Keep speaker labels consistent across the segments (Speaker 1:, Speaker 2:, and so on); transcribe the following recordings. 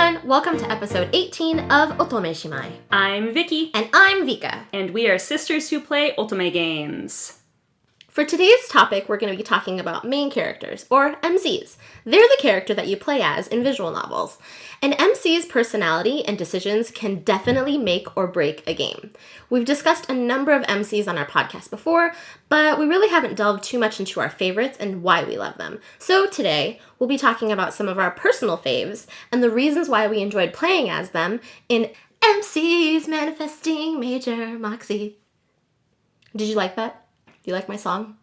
Speaker 1: everyone, welcome to episode 18 of Otome Shimai.
Speaker 2: I'm Vki.
Speaker 1: And I'm Vka.
Speaker 2: And we are sisters who play Otome games.
Speaker 1: For today's topic, we're going to be talking about main characters, or MCs. They're the character that you play as in visual novels. An MC's personality and decisions can definitely make or break a game. We've discussed a number of MCs on our podcast before, but we really haven't delved too much into our favorites and why we love them. So today, we'll be talking about some of our personal faves and the reasons why we enjoyed playing as them in MCs Manifesting Major Moxie. Did you like that? Do you like my song?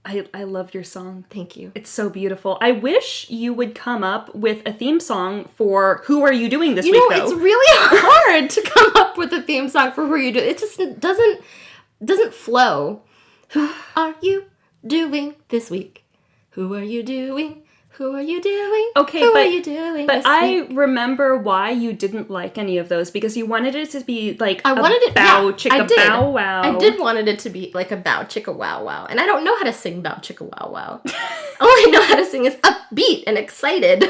Speaker 2: I love your song.
Speaker 1: Thank you.
Speaker 2: It's so beautiful. I wish you would come up with a theme song for Who Are You Doing This Week, though?
Speaker 1: It's really hard to come up with a theme song for Who Are You Doing. It just doesn't flow. Who are you doing this week? Who are you doing? Who are you doing?
Speaker 2: Okay,
Speaker 1: Who are you doing
Speaker 2: but
Speaker 1: this
Speaker 2: I
Speaker 1: week?
Speaker 2: remember why you didn't like any of those, because you wanted it to be like
Speaker 1: I wanted it,
Speaker 2: bow
Speaker 1: yeah,
Speaker 2: chicka
Speaker 1: I did.
Speaker 2: bow wow.
Speaker 1: I did wanted it to be like a bow chicka wow wow. And I don't know how to sing bow chicka wow wow. All I know how to sing is upbeat and excited.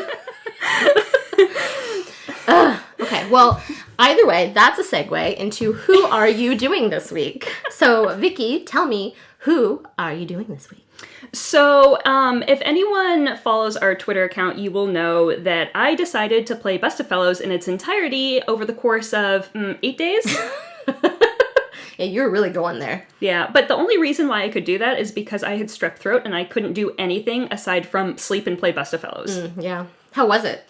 Speaker 1: Okay, well, either way, that's a segue into Who Are You Doing This Week? So, Vki, tell me, who are you doing this week?
Speaker 2: So, if anyone follows our Twitter account, you will know that I decided to play Bustafellows in its entirety over the course of 8 days.
Speaker 1: Yeah, you're really going there.
Speaker 2: Yeah, but the only reason why I could do that is because I had strep throat and I couldn't do anything aside from sleep and play Bustafellows.
Speaker 1: Yeah. How was it?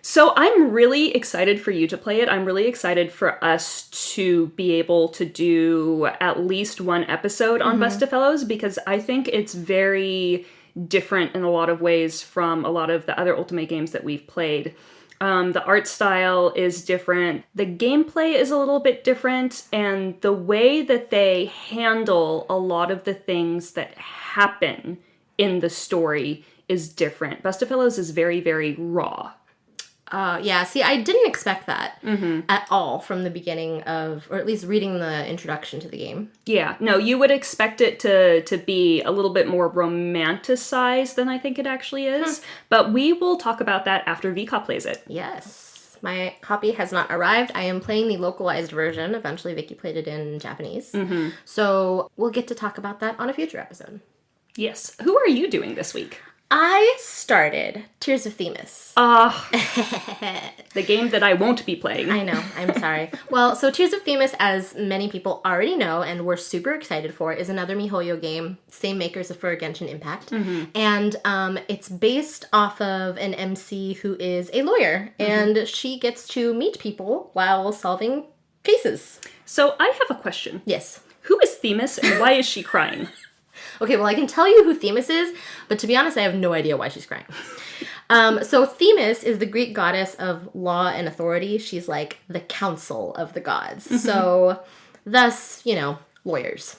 Speaker 2: So I'm really excited for you to play it. I'm really excited for us to be able to do at least one episode on Bustafellows, because I think it's very different in a lot of ways from a lot of the other Ultimate games that we've played. The art style is different, the gameplay is a little bit different, and the way that they handle a lot of the things that happen in the story is different. Bustafellows is very, very raw.
Speaker 1: Yeah, see, I didn't expect that at all from the beginning of, or at least reading the introduction to the game.
Speaker 2: Yeah, no, you would expect it to be a little bit more romanticized than I think it actually is, but we will talk about that after Vka plays it.
Speaker 1: Yes. My copy has not arrived. I am playing the localized version. Eventually, Vki played it in Japanese. So we'll get to talk about that on a future episode.
Speaker 2: Yes. Who are you doing this week?
Speaker 1: I started Tears of Themis.
Speaker 2: The game that I won't be playing.
Speaker 1: I know, I'm sorry. Well, so Tears of Themis, as many people already know and we're super excited for, is another MiHoYo game, same makers for Genshin Impact. And it's based off of an MC who is a lawyer, and she gets to meet people while solving cases.
Speaker 2: So I have a question.
Speaker 1: Yes.
Speaker 2: Who is Themis and why is she crying?
Speaker 1: Okay, well, I can tell you who Themis is, but to be honest, I have no idea why she's crying. So Themis is the Greek goddess of law and authority. She's like the council of the gods. So, thus, lawyers.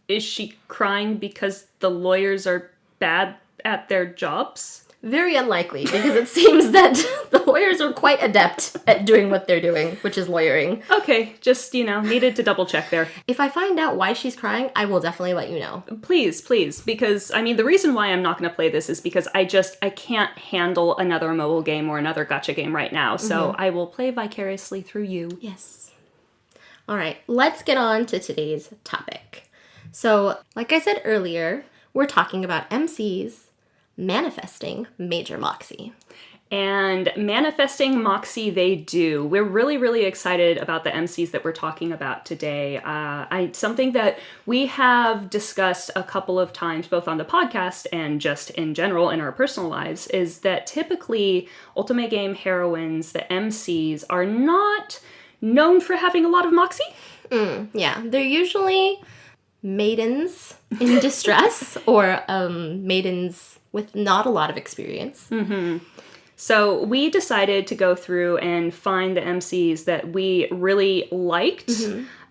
Speaker 2: Is she crying because the lawyers are bad at their jobs?
Speaker 1: Very unlikely, because it seems that the lawyers are quite adept at doing what they're doing, which is lawyering.
Speaker 2: Okay, just, needed to double check there.
Speaker 1: If I find out why she's crying, I will definitely let you know.
Speaker 2: Please, because, the reason why I'm not going to play this is because I can't handle another mobile game or another gacha game right now, so I will play vicariously through you.
Speaker 1: Yes. All right, let's get on to today's topic. So, like I said earlier, we're talking about MCs manifesting Major Moxie.
Speaker 2: And manifesting Moxie they do. We're really, really excited about the MCs that we're talking about today. Something that we have discussed a couple of times, both on the podcast and just in general in our personal lives, is that typically Ultimate Game heroines, the MCs, are not known for having a lot of Moxie.
Speaker 1: Yeah, they're usually maidens in distress or maidens with not a lot of experience.
Speaker 2: So we decided to go through and find the MCs that we really liked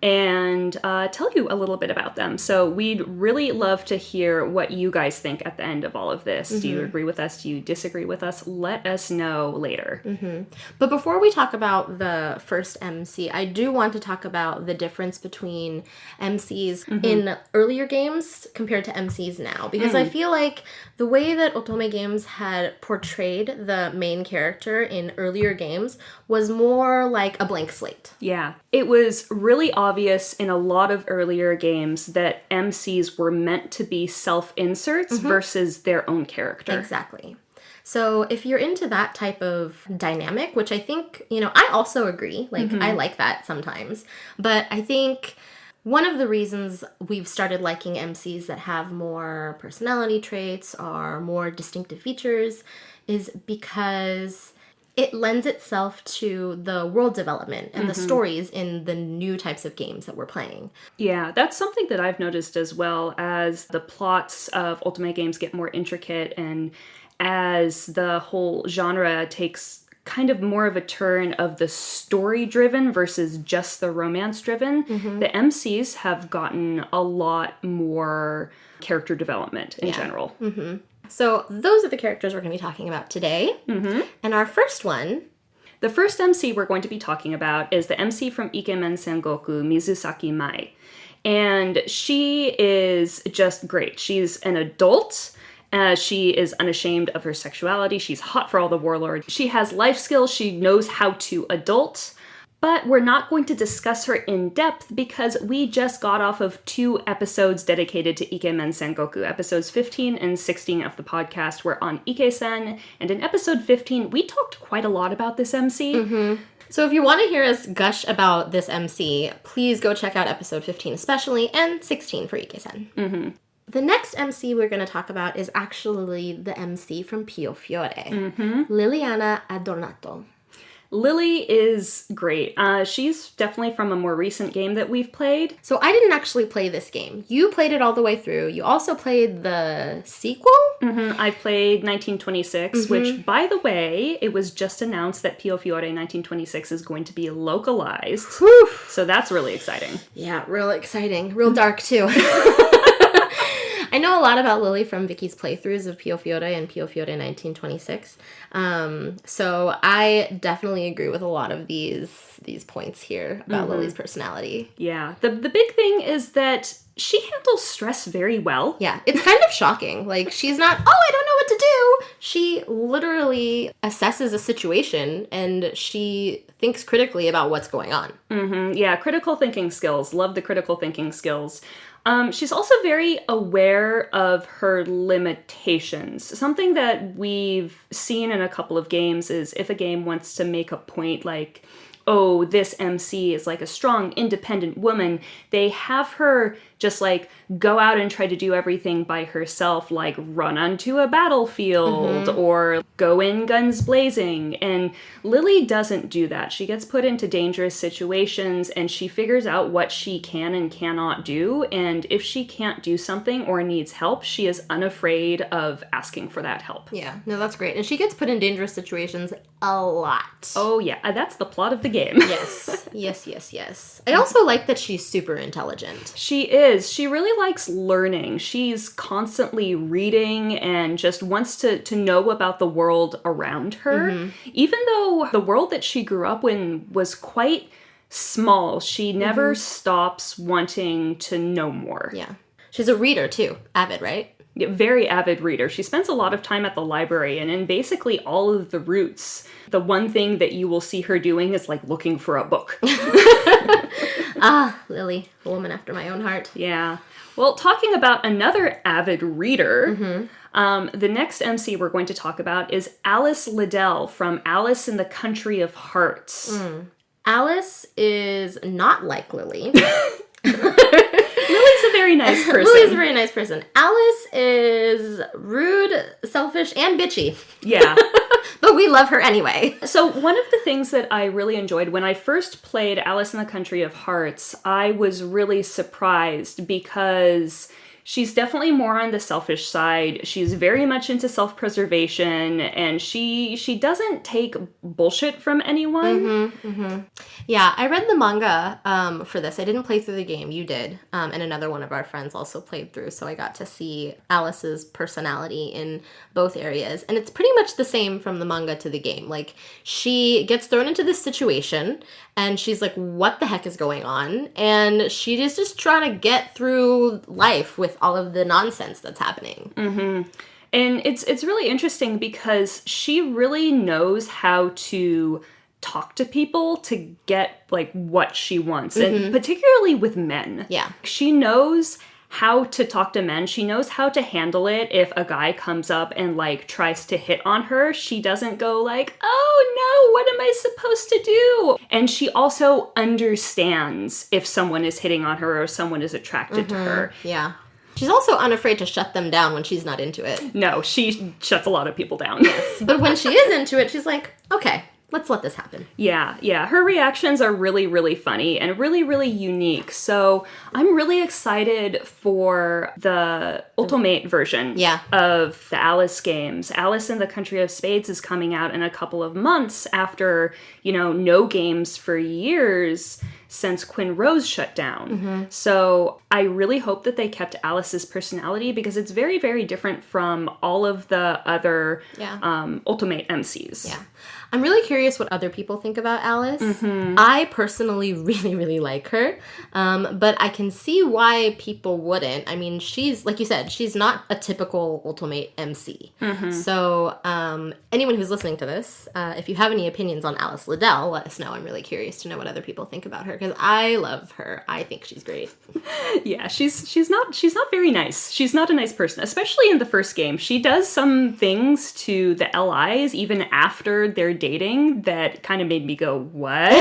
Speaker 2: and tell you a little bit about them. So we'd really love to hear what you guys think at the end of all of this. Do you agree with us? Do you disagree with us? Let us know later.
Speaker 1: But before we talk about the first MC, I do want to talk about the difference between MCs in earlier games compared to MCs now. Because I feel like the way that Otome Games had portrayed the main character in earlier games was more like a blank slate.
Speaker 2: Yeah. It was really obvious in a lot of earlier games that MCs were meant to be self-inserts versus their own character.
Speaker 1: Exactly. So if you're into that type of dynamic, which I think, I also agree. Like, I like that sometimes. But I think one of the reasons we've started liking MCs that have more personality traits or more distinctive features is because it lends itself to the world development and the stories in the new types of games that we're playing.
Speaker 2: Yeah, that's something that I've noticed as well as the plots of Ultimate games get more intricate and as the whole genre takes kind of more of a turn of the story-driven versus just the romance-driven, the MCs have gotten a lot more character development in general.
Speaker 1: So those are the characters we're going to be talking about today. And our first one...
Speaker 2: The first MC we're going to be talking about is the MC from Ikemen Sengoku, Mizusaki Mai. And she is just great. She's an adult. She is unashamed of her sexuality. She's hot for all the warlords. She has life skills. She knows how to adult. But we're not going to discuss her in depth because we just got off of 2 episodes dedicated to Ikemen Sengoku. Episodes 15 and 16 of the podcast were on Ike-sen. And in episode 15, we talked quite a lot about this MC.
Speaker 1: So if you want to hear us gush about this MC, please go check out episode 15 especially, and 16 for Ike-sen. The next MC we're going to talk about is actually the MC from Piofiore, Liliana Adornato.
Speaker 2: Lily is great. She's definitely from a more recent game that we've played.
Speaker 1: So I didn't actually play this game. You played it all the way through. You also played the sequel?
Speaker 2: I've played 1926, which, by the way, it was just announced that Piofiore 1926 is going to be localized.
Speaker 1: Whew.
Speaker 2: So that's really exciting.
Speaker 1: Yeah, real exciting. Real dark, too. I know a lot about Lily from Vicky's playthroughs of Piofiore and Piofiore 1926. So I definitely agree with a lot of these points here about Lily's personality.
Speaker 2: Yeah. The big thing is that she handles stress very well.
Speaker 1: Yeah, it's kind of shocking. Like, she's not, I don't know what to do. She literally assesses a situation and she thinks critically about what's going on.
Speaker 2: Yeah, critical thinking skills. Love the critical thinking skills. She's also very aware of her limitations. Something that we've seen in a couple of games is if a game wants to make a point like, oh, this MC is like a strong, independent woman, they have her just like go out and try to do everything by herself, like run onto a battlefield or go in guns blazing. And Lily doesn't do that. She gets put into dangerous situations and she figures out what she can and cannot do. And if she can't do something or needs help, she is unafraid of asking for that help.
Speaker 1: Yeah, no, that's great. And she gets put in dangerous situations a lot.
Speaker 2: Oh yeah, that's the plot of the game.
Speaker 1: Yes. I also like that she's super intelligent.
Speaker 2: She is. She really likes learning. She's constantly reading and just wants to know about the world around her. Even though the world that she grew up in was quite small, she never stops wanting to know more.
Speaker 1: Yeah. She's a reader too. Avid, right?
Speaker 2: Yeah, very avid reader. She spends a lot of time at the library, and in basically all of the routes, the one thing that you will see her doing is like looking for a book.
Speaker 1: Lily, a woman after my own heart.
Speaker 2: Yeah. Well, talking about another avid reader, the next MC we're going to talk about is Alice Liddell from Alice in the Country of Hearts.
Speaker 1: Alice is not like Lily.
Speaker 2: Lily's a very nice person.
Speaker 1: Lily's a very nice person. Alice is rude, selfish, and bitchy.
Speaker 2: Yeah.
Speaker 1: But we love her anyway.
Speaker 2: So one of the things that I really enjoyed when I first played Alice in the Country of Hearts, I was really surprised because she's definitely more on the selfish side. She's very much into self-preservation, and she doesn't take bullshit from anyone.
Speaker 1: Yeah, I read the manga for this. I didn't play through the game. You did. And another one of our friends also played through, so I got to see Alice's personality in both areas. And it's pretty much the same from the manga to the game. Like, she gets thrown into this situation, and she's like, what the heck is going on? And she is just trying to get through life with all of the nonsense that's happening.
Speaker 2: And it's really interesting because she really knows how to talk to people to get, like, what she wants. And particularly with men.
Speaker 1: Yeah.
Speaker 2: She knows how to talk to men. She knows how to handle it if a guy comes up and, like, tries to hit on her. She doesn't go like, oh no, what am I supposed to do? And she also understands if someone is hitting on her or someone is attracted to her.
Speaker 1: Yeah. She's also unafraid to shut them down when she's not into it.
Speaker 2: No, she shuts a lot of people down.
Speaker 1: But when she is into it, she's like, okay, let's let this happen.
Speaker 2: Yeah. Her reactions are really, really funny and really, really unique. So I'm really excited for the Ultimate version of the Alice games. Alice in the Country of Spades is coming out in a couple of months after, no games for years since Quinn Rose shut down. So I really hope that they kept Alice's personality because it's very, very different from all of the other Ultimate MCs.
Speaker 1: Yeah. I'm really curious what other people think about Alice. I personally really, really like her, but I can see why people wouldn't. I mean, she's, like you said, she's not a typical Ultimate MC. So anyone who's listening to this, if you have any opinions on Alice Liddell, let us know. I'm really curious to know what other people think about her because I love her. I think she's great.
Speaker 2: Yeah, she's not very nice. She's not a nice person, especially in the first game. She does some things to the LIs even after they're dating that kind of made me go, what?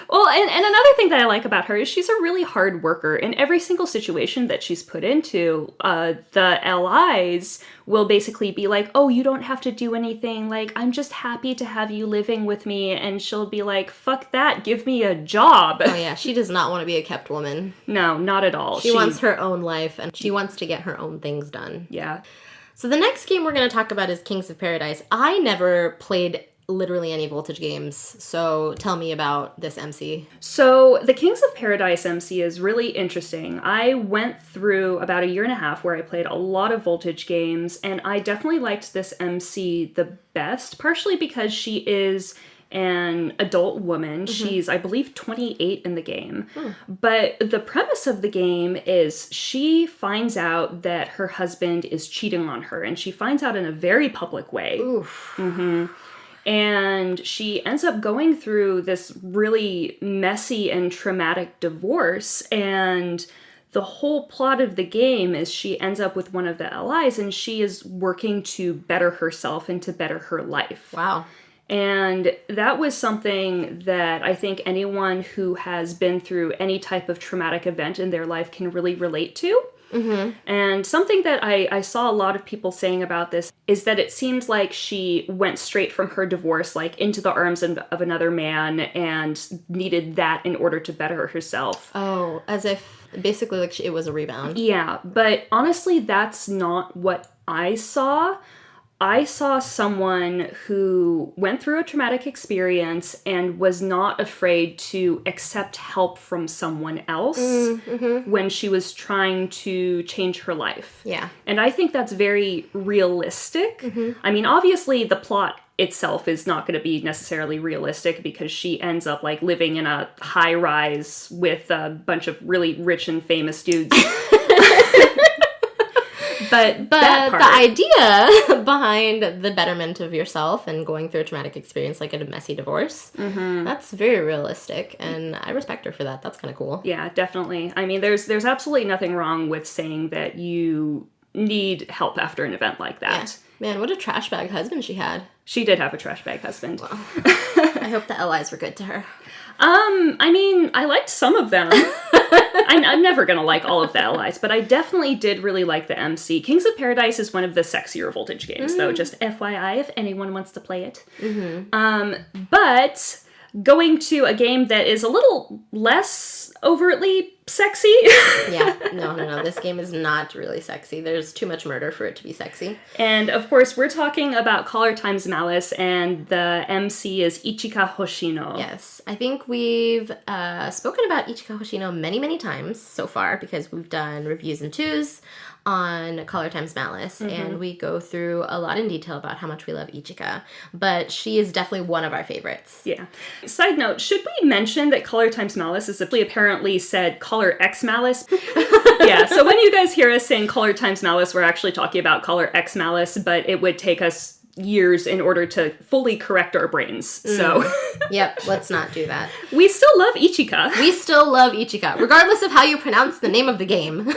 Speaker 2: Well, and another thing that I like about her is she's a really hard worker. In every single situation that she's put into, the LIs will basically be like, oh, you don't have to do anything. Like, I'm just happy to have you living with me. And she'll be like, fuck that, give me a job.
Speaker 1: Oh, yeah, she does not want to be a kept woman.
Speaker 2: No, not at all.
Speaker 1: She wants her own life, and she wants to get her own things done.
Speaker 2: Yeah.
Speaker 1: So the next game we're going to talk about is Kings of Paradise. I never played literally any Voltage games, so tell me about this MC.
Speaker 2: So the Kings of Paradise MC is really interesting. I went through about a year and a half where I played a lot of Voltage games, and I definitely liked this MC the best, partially because she is an adult woman. She's, I believe, 28 in the game. But the premise of the game is she finds out that her husband is cheating on her, and she finds out in a very public way.
Speaker 1: Oof.
Speaker 2: And she ends up going through this really messy and traumatic divorce, and the whole plot of the game is she ends up with one of the LIs, and she is working to better herself and to better her life.
Speaker 1: Wow.
Speaker 2: And that was something that I think anyone who has been through any type of traumatic event in their life can really relate to. And something that I saw a lot of people saying about this is that it seems like she went straight from her divorce, like, into the arms of another man and needed that in order to better herself.
Speaker 1: Oh, as if basically like it was a rebound.
Speaker 2: Yeah, but honestly, that's not what I saw. I saw someone who went through a traumatic experience and was not afraid to accept help from someone else when she was trying to change her life.
Speaker 1: Yeah.
Speaker 2: And I think that's very realistic. I mean, obviously, the plot itself is not going to be necessarily realistic because she ends up, like, living in a high-rise with a bunch of really rich and famous dudes. But
Speaker 1: the idea behind the betterment of yourself and going through a traumatic experience like a messy divorce, that's very realistic, and I respect her for that. That's kind of cool.
Speaker 2: Yeah, definitely. I mean, there's absolutely nothing wrong with saying that you need help after an event like that.
Speaker 1: Yeah. Man, what a trash bag husband she had.
Speaker 2: She did have a trash bag husband.
Speaker 1: Well, I hope the LIs were good to her.
Speaker 2: I mean, I liked some of them. I'm never gonna like all of the LIs, but I definitely did really like the MC. Kings of Paradise is one of the sexier Voltage games, though, just FYI, if anyone wants to play it. But going to a game that is a little less overtly sexy.
Speaker 1: Yeah, no. This game is not really sexy. There's too much murder for it to be sexy.
Speaker 2: And of course, we're talking about Color Times Malice, and the MC is Ichika Hoshino.
Speaker 1: Yes, I think we've spoken about Ichika Hoshino many, many times so far because we've done reviews and twos on Color Times Malice, and we go through a lot in detail about how much we love Ichika, but she is definitely one of our favorites.
Speaker 2: Yeah. Side note, should we mention that Color Times Malice is apparently said Color X Malice? Yeah, so when you guys hear us saying Color Times Malice, we're actually talking about Color X Malice, but it would take us years in order to fully correct our brains, so...
Speaker 1: Yep, let's not do that.
Speaker 2: We still love Ichika.
Speaker 1: We still love Ichika, regardless of how you pronounce the name of the game.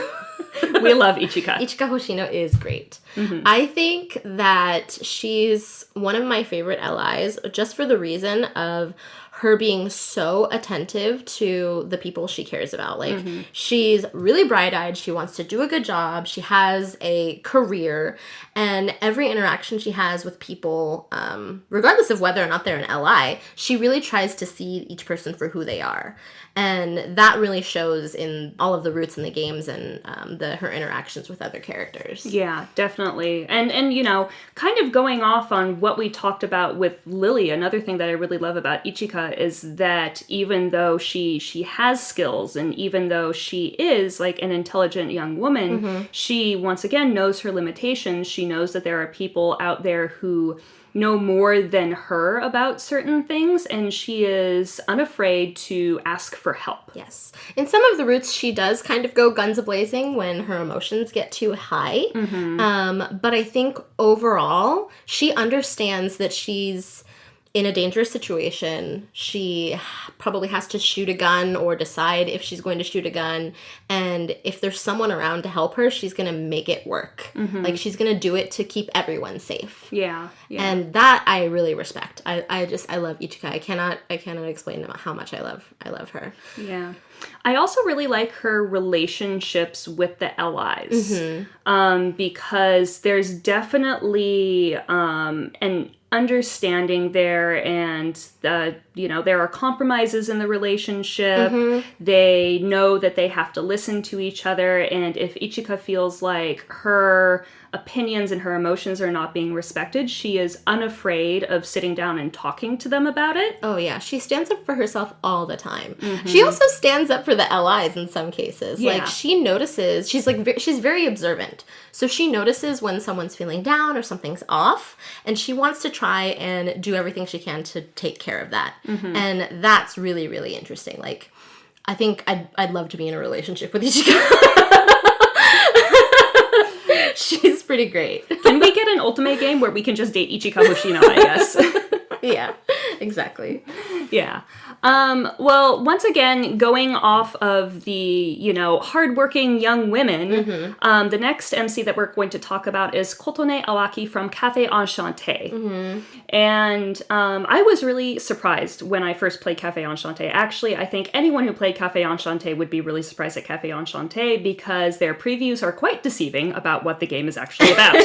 Speaker 2: We love Ichika.
Speaker 1: Ichika Hoshino is great. I think that she's one of my favorite allies just for the reason of her being so attentive to the people she cares about. Like, she's really bright-eyed. She wants to do a good job. She has a career. And every interaction she has with people, regardless of whether or not they're an ally, she really tries to see each person for who they are. And that really shows in all of the routes in the games and her interactions with other characters.
Speaker 2: Yeah, definitely. And you know, kind of going off on what we talked about with Lily, another thing that I really love about Ichika is that even though she has skills and even though she is like an intelligent young woman, she once again knows her limitations. She knows that there are people out there who know more than her about certain things, and she is unafraid to ask for help.
Speaker 1: Yes. In some of the routes, she does kind of go guns a-blazing when her emotions get too high. But I think overall, she understands that she's in a dangerous situation. She probably has to shoot a gun or decide if she's going to shoot a gun. And if there's someone around to help her, she's going to make it work. Like, she's going to do it to keep everyone safe.
Speaker 2: Yeah.
Speaker 1: And that I really respect. I love Ichika. I cannot explain how much I love her.
Speaker 2: Yeah. I also really like her relationships with the allies. Because there's definitely an understanding there, and you know, there are compromises in the relationship. They know that they have to listen to each other, and if Ichika feels like her opinions and her emotions are not being respected, she is unafraid of sitting down and talking to them about it.
Speaker 1: Oh yeah, she stands up for herself all the time. She also stands up for the allies in some cases.
Speaker 2: Yeah.
Speaker 1: Like, she notices, she's very observant. So she notices when someone's feeling down or something's off, and she wants to try and do everything she can to take care of that. And that's really, really interesting. Like, I think I'd love to be in a relationship with Ichika. She's pretty great.
Speaker 2: Can we get an Ultimate game where we can just date Ichika Hoshino, I guess?
Speaker 1: Yeah, exactly.
Speaker 2: Yeah. Well, once again, going off of the, you know, hardworking young women, the next MC that we're going to talk about is Kotone Awaki from Cafe Enchante. And I was really surprised when I first played Cafe Enchante. Actually, I think anyone who played Cafe Enchante would be really surprised at Cafe Enchante because their previews are quite deceiving about what the game is actually about.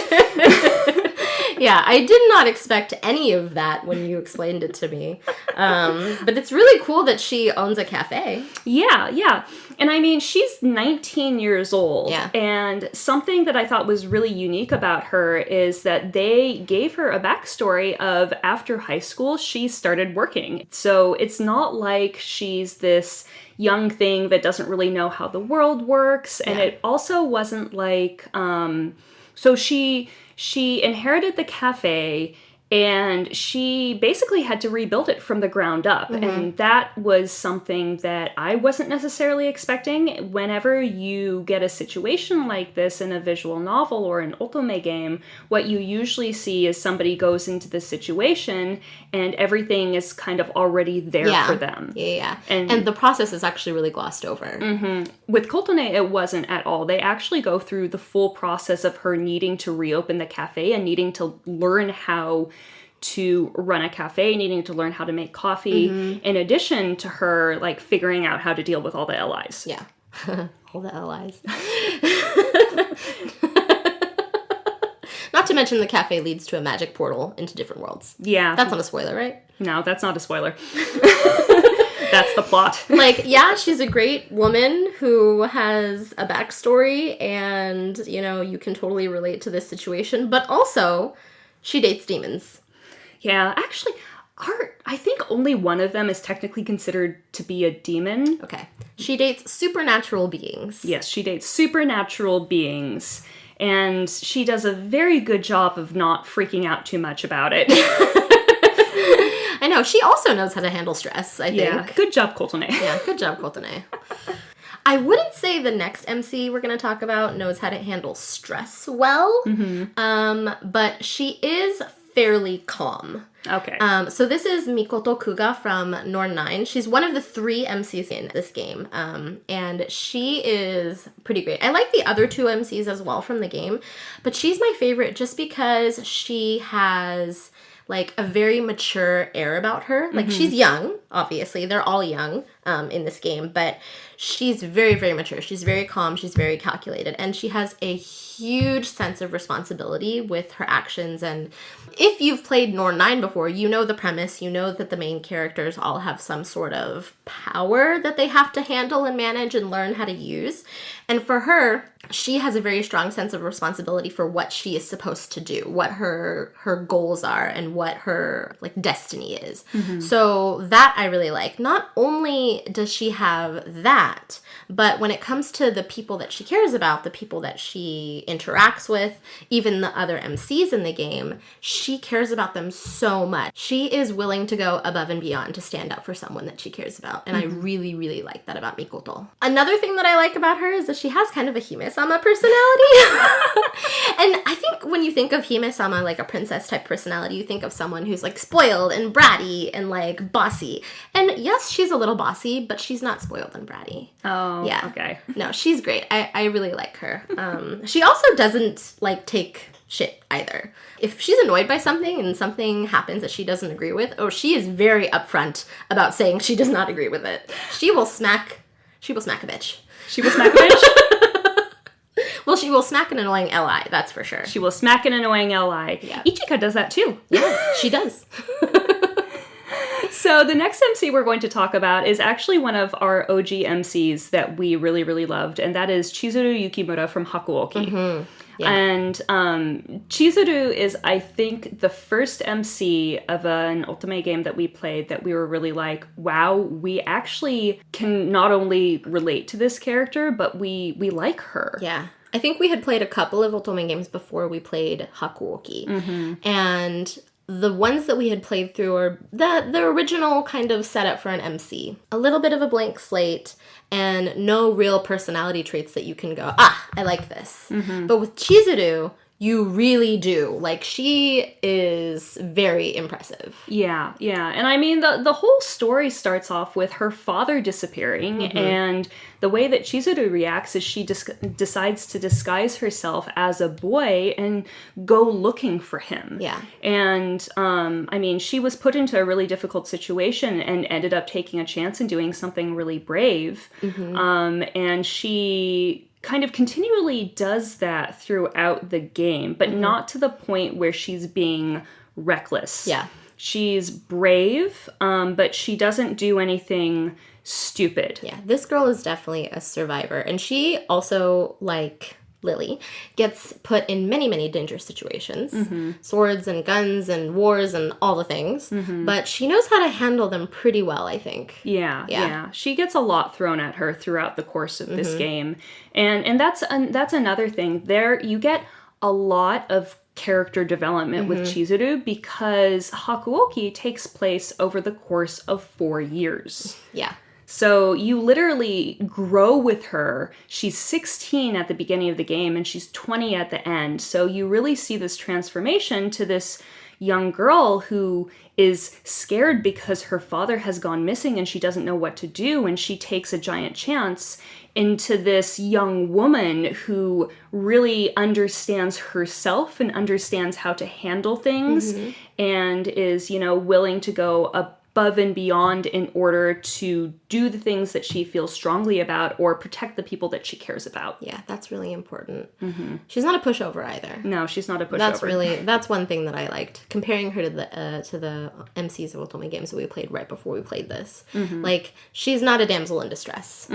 Speaker 1: Yeah, I did not expect any of that when you explained it to me. But it's really cool that she owns a cafe.
Speaker 2: Yeah. And I mean, she's 19 years old.
Speaker 1: Yeah.
Speaker 2: And something that I thought was really unique about her is that they gave her a backstory of after high school, she started working. So it's not like she's this young thing that doesn't really know how the world works. And it also wasn't like, so she inherited the cafe, and she basically had to rebuild it from the ground up. And that was something that I wasn't necessarily expecting. Whenever you get a situation like this in a visual novel or an otome game, what you usually see is somebody goes into the situation and everything is kind of already there for them.
Speaker 1: Yeah. And the process is actually really glossed over.
Speaker 2: With Kotone, it wasn't at all. They actually go through the full process of her needing to reopen the cafe and needing to learn how to run a cafe, needing to learn how to make coffee, in addition to her, like, figuring out how to deal with all the allies.
Speaker 1: Yeah. All the allies. Not to mention the cafe leads to a magic portal into different worlds.
Speaker 2: Yeah.
Speaker 1: That's not a spoiler, right?
Speaker 2: No, that's not a spoiler. That's the plot.
Speaker 1: Like, yeah, she's a great woman who has a backstory and, you know, you can totally relate to this situation. But also, she dates demons.
Speaker 2: Yeah, actually, I think only one of them is technically considered to be a demon.
Speaker 1: Okay. She dates supernatural beings.
Speaker 2: Yes, she dates supernatural beings. And she does a very good job of not freaking out too much about it.
Speaker 1: I know. She also knows how to handle stress, I think.
Speaker 2: Yeah, good job, Coultonay.
Speaker 1: Yeah, good job, Coultonay. I wouldn't say the next MC we're going to talk about knows how to handle stress well, but she is fairly calm.
Speaker 2: Okay.
Speaker 1: So this is Mikoto Kuga from Norn 9. She's one of the 3 MCs in this game, and she is pretty great. I like the other 2 MCs as well from the game, but she's my favorite just because she has like a very mature air about her. Like she's young, obviously. They're all young in this game, but she's very, very mature. She's very calm. She's very calculated. And she has a huge sense of responsibility with her actions. And if you've played Norn 9 before, you know the premise. You know that the main characters all have some sort of power that they have to handle and manage and learn how to use. And for her, she has a very strong sense of responsibility for what she is supposed to do, what her goals are, and what her like destiny is. So that I really like. Not only does she have that, but when it comes to the people that she cares about, the people that she interacts with, even the other MCs in the game, she cares about them so much. She is willing to go above and beyond to stand up for someone that she cares about. And I really, really like that about Mikoto. Another thing that I like about her is that she has kind of a Hime-sama personality. And I think when you think of Hime-sama, like a princess type personality, you think of someone who's like spoiled and bratty and like bossy. And yes, she's a little bossy, but she's not spoiled and bratty.
Speaker 2: Oh,
Speaker 1: yeah.
Speaker 2: Okay.
Speaker 1: No, she's great. I really like her. She also doesn't like take shit either. If she's annoyed by something and something happens that she doesn't agree with, she is very upfront about saying she does not agree with it. She will smack a bitch.
Speaker 2: She will smack a bitch?
Speaker 1: Well, she will smack an annoying LI, that's for sure.
Speaker 2: She will smack an annoying LI.
Speaker 1: Yeah.
Speaker 2: Ichika does that too.
Speaker 1: Yeah, she does.
Speaker 2: So the next MC we're going to talk about is actually one of our OG MCs that we really, really loved, and that is Chizuru Yukimura from Hakuoki. Yeah. And Chizuru is, I think, the first MC of an Otome game that we played that we were really like, wow, we actually can not only relate to this character, but we like her.
Speaker 1: Yeah. I think we had played a couple of Otome games before we played Hakuoki. And the ones that we had played through are the original kind of setup for an MC. A little bit of a blank slate and no real personality traits that you can go, I like this. But with Chizuru, you really do. Like, she is very impressive.
Speaker 2: Yeah. And I mean, the whole story starts off with her father disappearing, and the way that Chizuru reacts is she decides to disguise herself as a boy and go looking for him.
Speaker 1: Yeah.
Speaker 2: And, I mean, she was put into a really difficult situation and ended up taking a chance and doing something really brave. And she kind of continually does that throughout the game, but not to the point where she's being reckless.
Speaker 1: Yeah.
Speaker 2: She's brave, but she doesn't do anything stupid.
Speaker 1: Yeah, this girl is definitely a survivor. And she also, like Lily, gets put in many, many dangerous situations. Swords and guns and wars and all the things. But she knows how to handle them pretty well, I think.
Speaker 2: Yeah. She gets a lot thrown at her throughout the course of this game. And that's another thing. There you get a lot of character development with Chizuru because Hakuoki takes place over the course of 4 years.
Speaker 1: Yeah.
Speaker 2: So you literally grow with her. She's 16 at the beginning of the game and she's 20 at the end. So you really see this transformation to this young girl who is scared because her father has gone missing and she doesn't know what to do, and she takes a giant chance into this young woman who really understands herself and understands how to handle things and is, willing to go above and beyond in order to do the things that she feels strongly about or protect the people that she cares about.
Speaker 1: Yeah, that's really important. She's not a pushover either.
Speaker 2: No, she's not a pushover.
Speaker 1: That's one thing that I liked. Comparing her to the MCs of Otome games that we played right before we played this. Like, she's not a damsel in distress.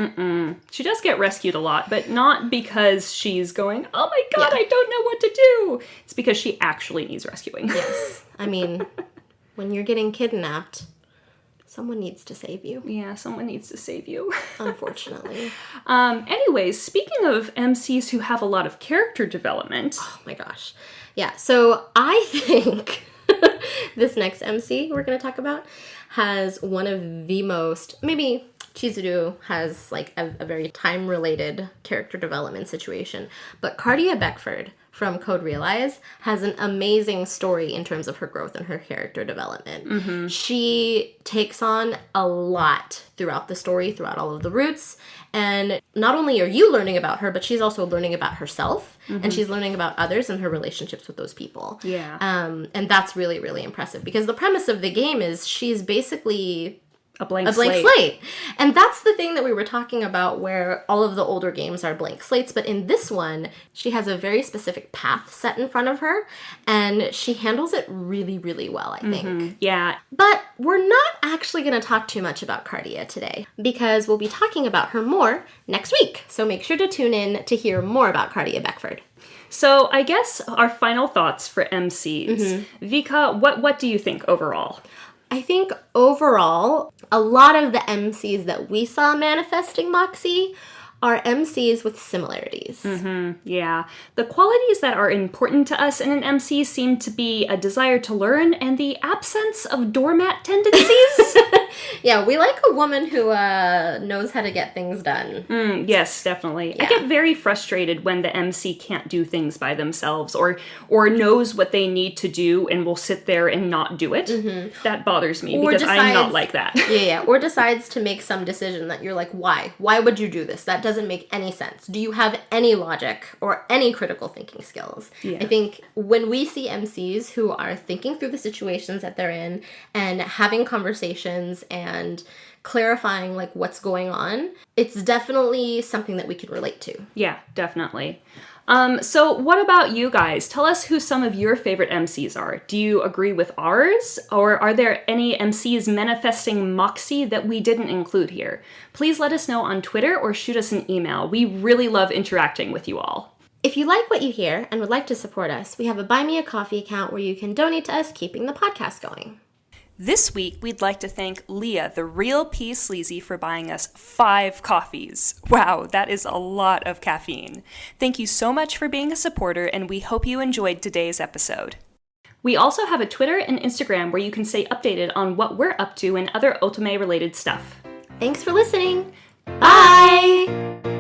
Speaker 2: She does get rescued a lot, but not because she's going, oh my god, I don't know what to do. It's because she actually needs rescuing.
Speaker 1: Yes. I mean, when you're getting kidnapped, someone needs to save you.
Speaker 2: Yeah, someone needs to save you.
Speaker 1: Unfortunately.
Speaker 2: Anyways, speaking of MCs who have a lot of character development.
Speaker 1: Oh my gosh. Yeah, so I think this next MC we're going to talk about has one of the most, maybe Chizuru has like a very time-related character development situation, but Cardia Beckford from Code Realize has an amazing story in terms of her growth and her character development. She takes on a lot throughout the story, throughout all of the routes, and not only are you learning about her, but she's also learning about herself, and she's learning about others and her relationships with those people.
Speaker 2: Yeah.
Speaker 1: And that's really, really impressive, because the premise of the game is she's basically
Speaker 2: A blank
Speaker 1: slate. And that's the thing that we were talking about, where all of the older games are blank slates. But in this one, she has a very specific path set in front of her, and she handles it really, really well, I think.
Speaker 2: Yeah.
Speaker 1: But we're not actually going to talk too much about Cardia today, because we'll be talking about her more next week. So make sure to tune in to hear more about Cardia Beckford.
Speaker 2: So I guess our final thoughts for MCs. Vka, what do you think overall?
Speaker 1: I think overall, a lot of the MCs that we saw manifesting Moxie are MCs with similarities.
Speaker 2: Yeah. The qualities that are important to us in an MC seem to be a desire to learn and the absence of doormat tendencies.
Speaker 1: Yeah, we like a woman who knows how to get things done.
Speaker 2: Yes, definitely.
Speaker 1: Yeah.
Speaker 2: I get very frustrated when the MC can't do things by themselves or knows what they need to do and will sit there and not do it. That bothers me because I'm not like that.
Speaker 1: Yeah. Or decides to make some decision that you're like, why? Why would you do this? That doesn't make any sense. Do you have any logic or any critical thinking skills?
Speaker 2: Yeah.
Speaker 1: I think when we see MCs who are thinking through the situations that they're in and having conversations and clarifying like what's going on, it's definitely something that we can relate to.
Speaker 2: Yeah, definitely. So what about you guys? Tell us who some of your favorite MCs are. Do you agree with ours? Or are there any MCs manifesting Moxie that we didn't include here? Please let us know on Twitter or shoot us an email. We really love interacting with you all.
Speaker 1: If you like what you hear and would like to support us, we have a Buy Me a Coffee account where you can donate to us keeping the podcast going.
Speaker 2: This week, we'd like to thank Leah, the Real P Sleazy, for buying us 5 coffees. Wow, that is a lot of caffeine. Thank you so much for being a supporter, and we hope you enjoyed today's episode. We also have a Twitter and Instagram where you can stay updated on what we're up to and other Otome-related stuff.
Speaker 1: Thanks for listening. Bye!